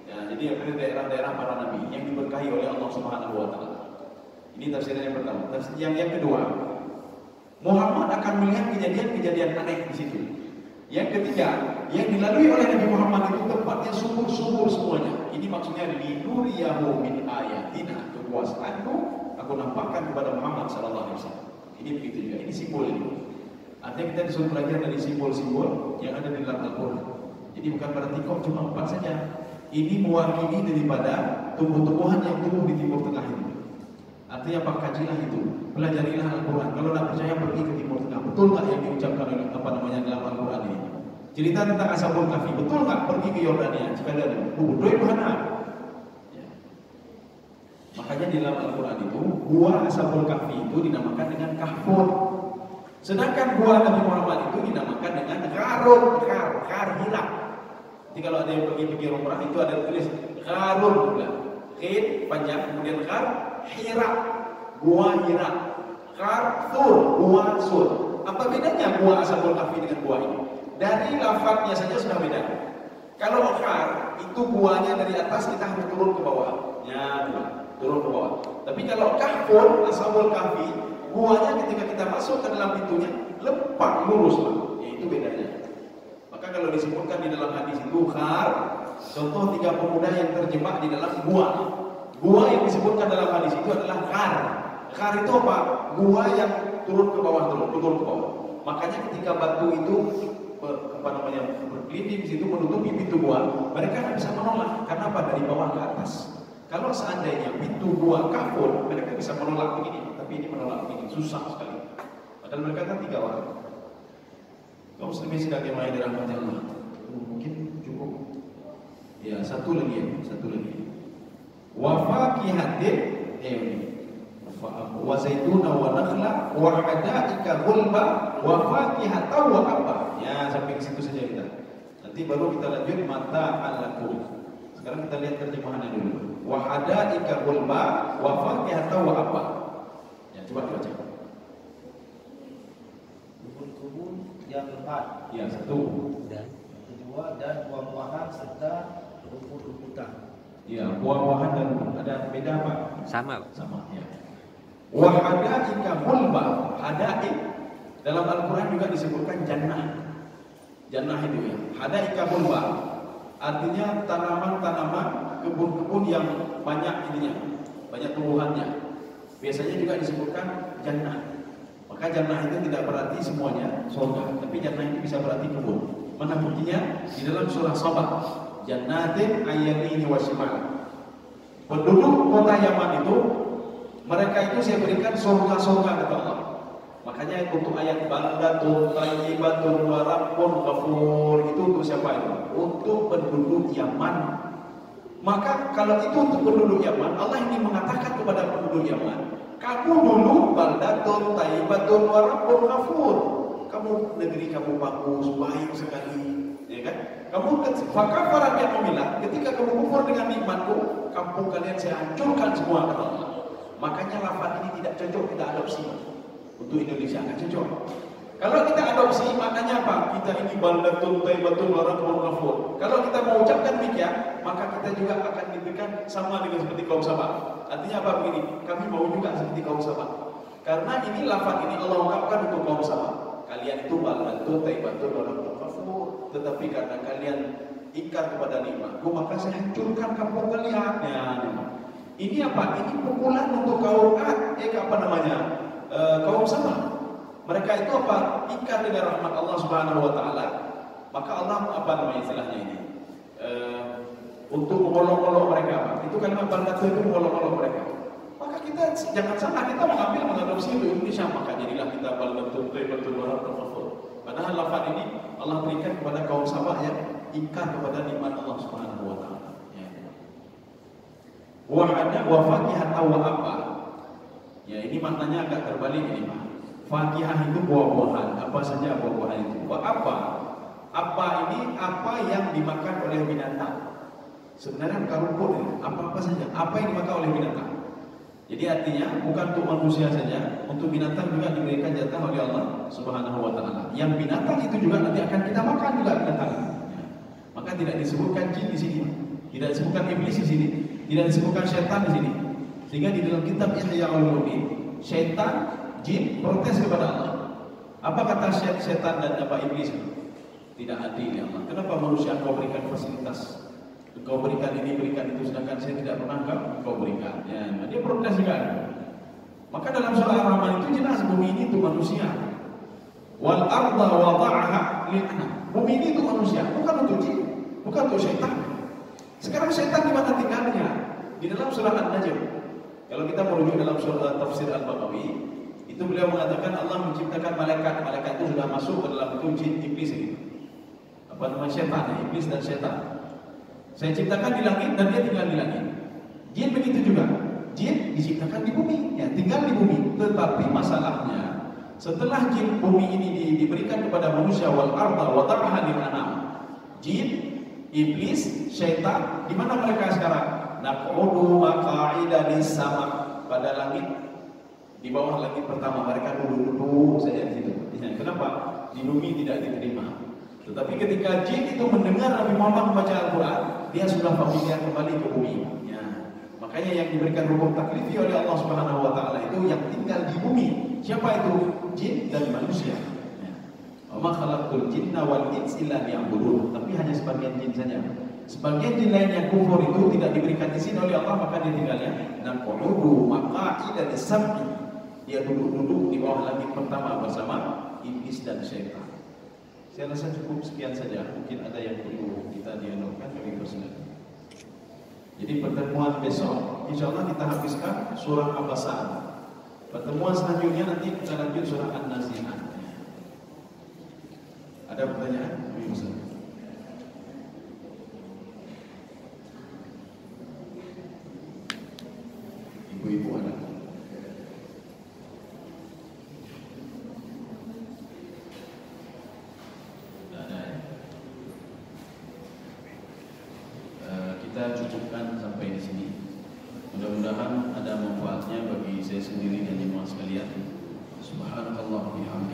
Ya, jadi ada daerah-daerah para nabi yang diberkahi oleh Allah Subhanahu wa taala. Ini tafsiran yang pertama. Tafsir yang kedua, Muhammad akan melihat kejadian-kejadian aneh di situ. Yang ketiga, yang dilalui oleh Nabi Muhammad itu tempatnya subur-subur semuanya. Ini maksudnya linuriyahu min ayatina, kekuasaanku aku nampakkan kepada Muhammad sallallahu alaihi wasallam. Ini begitu juga, ini simbol ini. Artinya kita disuruh belajar dari simbol-simbol yang ada di dalam Al-Quran. Jadi bukan berarti kok cuma 4 saja. Ini mewakili daripada tumbuh-tumbuhan yang tumbuh di Timur Tengah ini. Artinya apa? Kajilah itu, pelajarilah Al-Quran. Kalau tidak percaya pergi ke Timur Tengah. Betul nggak yang diucapkan oleh dalam Al-Quran ini? Cerita tentang Ashabul Kahfi, betul nggak pergi ke Yordania? Jika ada doi mana? Ya. Makanya di dalam Al-Quran itu gua Ashabul Kahfi itu dinamakan dengan Kahfur. Sedangkan gua Nabi Muhammad itu dinamakan dengan Gharun, Ghar Hira. Jadi kalau ada yang pergi umrah itu ada tulis Gharun juga. Qid panjang, kemudian Ghar Hira, gua Hira. Ghar Thur, gua Sur. Apa bedanya gua Ashabul Kahfi dengan gua ini? Dari lafadznya saja sudah beda. Kalau Ghar itu guanya dari atas, kita harus turun ke bawah. Ya, turun ke bawah. Tapi kalau Kahfur, Ashabul Kahfi, guanya ketika kita masuk ke dalam pintunya lepak lurus, ya itu bedanya. Maka kalau disebutkan di dalam hadis itu Ghar, contoh 3 pemuda yang terjebak di dalam gua. Gua yang disebutkan dalam hadis itu adalah Ghar. Ghar itu apa? Gua yang turun ke bawah, turun ke bawah. Makanya ketika batu itu berkelinding di situ menutupi pintu gua, mereka tidak bisa menolak. Karena apa? Dari bawah ke atas. Kalau seandainya pintu gua Kahfur, mereka bisa menolak begini, tapi ini menolak begini, susah sekali. Padahal mereka kan 3 orang. Kaum muslimin sebagai main dirahmati Allah. Mungkin cukup. Ya, satu lagi. Wa faqihatin, wa zaituna wa nakhla wa hadaika ghulba wa faqihatan wa abba. Ya, sampai ke situ saja kita. Nanti baru kita lanjut mata al-lakum. Sekarang kita lihat terjemahannya dulu. Wa hadaika ghulba wa faqihatan wa abba. Ya, coba dibaca. Kebun-kebun yang lebat. Ya, satu. Kedua, dan buah-buahan serta rumput-rumputan. Ya, buah-buahan dan ada beda apa? Sama. Sama, ya. Wa hadaika ghulba. Hadaik dalam Al-Quran juga disebutkan jannah. Jannah itu ya. Hadaika ghulba artinya tanaman-tanaman, kebun-kebun yang banyak ininya, banyak tumbuhannya. Biasanya juga disebutkan jannah. Maka jannah itu tidak berarti semuanya surga, tapi jannah itu bisa berarti kebun. Mana buktinya? Di dalam surah Sabah. Jannatin ayyamini wa shimal. Penduduk kota Yaman itu, mereka itu saya berikan surga-surga kata Allah. Makanya untuk ayat baldatun thayyibatun wa rabbun ghafur itu untuk siapa itu? Untuk penduduk Yaman. Maka kalau itu untuk penduduk Yaman, Allah ini mengatakan kepada penduduk Yaman, kamu dulu baldatun thayyibatun wa rabbun ghafur. Kamu negeri kamu bagus, baik sekali, ya kan? Kamu fakafara bi'anillah, ketika kamu kufur dengan nikmatku, kampung kalian saya hancurkan semua kata Allah. Makanya lafaz ini tidak cocok kita adopsi. Untuk Indonesia nggak cocok. Kalau kita adopsi maknanya apa? Kita ini baldatun thayyibatun wa rabbun ghafur. Kalau kita mau ucapkan demikian, maka kita juga akan diberikan sama dengan seperti kaum Sabah. Artinya apa begini? Kami mau juga seperti kaum Sabah. Karena ini lafaz ini Allah ungkapkan untuk kaum Sabah. Kalian itu baldatun thayyibatun wa rabbun ghafur. Tetapi karena kalian ingkar kepada nikmatku, maka saya hancurkan kampung kalian. Ya, ini apa? Ini pukulan untuk kaum kaum Sabah. Mereka itu apa? Ingkar dengan rahmat Allah Subhanahu wa taala. Maka Allah istilahnya ini? Untuk mengolok-olok mereka apa? Itu kalimat baldatun itu mengolok-olok mereka. Maka kita jangan salah, kita mengadopsi itu Indonesia, maka jadilah kita baldatun thayyibatun wa rabbun ghafur. Padahal lafaz ini Allah berikan kepada kaum Sabah yang ingkar kepada nikmat Allah Subhanahu wa taala. Ya. Wahada wa fakihah wa apa? Ya ini maknanya agak terbalik ini Pak. Fakihah itu buah-buahan, apa saja buah-buahan itu. Wa apa? Apa ini apa yang dimakan oleh binatang. Sebenarnya bukan rumput ini, apa-apa saja. Apa yang dimakan oleh binatang. Jadi artinya bukan untuk manusia saja, untuk binatang juga diberikan jatah oleh Allah Subhanahu wa taala. Yang binatang itu juga nanti akan kita makan juga binatang. Maka tidak disebutkan jin di sini, tidak disebutkan iblis di sini, tidak disebutkan syaitan di sini. Sehingga di dalam kitab Ihya Ulumuddin, syaitan, jin protes kepada Allah. Apa kata syaitan dan apa iblis? Tidak adil ya Allah. Kenapa manusia kau berikan fasilitas? Kau berikan ini, berikan itu, sedangkan saya tidak pernah kau berikan. Ya, dia protes juga. Maka dalam surah Ar-Rahman itu jelas bumi ini untuk manusia. Wal arda wada'aha lil-anam. Bumi ini untuk manusia, bukan untuk jin, bukan untuk syaitan. Sekarang syaitan di mana tinggalnya? Di dalam surah An-Najm. Kalau kita merujuk dalam surah Tafsir Al-Baghawi, itu beliau mengatakan Allah menciptakan malaikat. Malaikat itu sudah masuk ke dalam itu jin, iblis ini. Apa nama syaitan? Iblis dan syaitan. Saya ciptakan di langit dan dia tinggal di langit. Jin begitu juga. Jin diciptakan di bumi, ya tinggal di bumi. Tetapi masalahnya, setelah jin bumi ini diberikan kepada manusia, wal arda wa ta'aha lil anam. Jin, iblis, syaitan, di mana mereka sekarang? Naq'udu maq'ida lis-sama', pada langit, di bawah langit pertama mereka duduk saja di situ. Kenapa? Di bumi tidak diterima. Tetapi ketika jin itu mendengar Nabi Muhammad membaca Al-Quran, dia sudah familiar kembali ke bumi. Ya. Makanya yang diberikan hukum taklifi oleh Allah Subhanahu Wa Taala itu yang tinggal di bumi. Siapa itu? Jin dan manusia. Wa ma khalaqtul jinna wal insa illa liya'budun. Tapi hanya sebagian jin saja. Sebagian jin lain yang kufur itu tidak diberikan izin oleh Allah, maka dia tinggalnya. Naq'udu maq'ida lis-sam'i. Dia duduk-duduk di bawah langit pertama bersama iblis dan syaitan. Saya rasa cukup sekian saja. Mungkin ada yang perlu kita dialogkan, kami persilakan. Jadi pertemuan besok, insya Allah kita habiskan surah Abasa. Pertemuan selanjutnya nanti kita lanjut surah An-Nazi'at. Ada pertanyaan? Ibu-ibu ada? Kita cukupkan sampai di sini. Mudah-mudahan ada manfaatnya bagi saya sendiri dan jemaah sekalian. Subhanallah bihamdihi.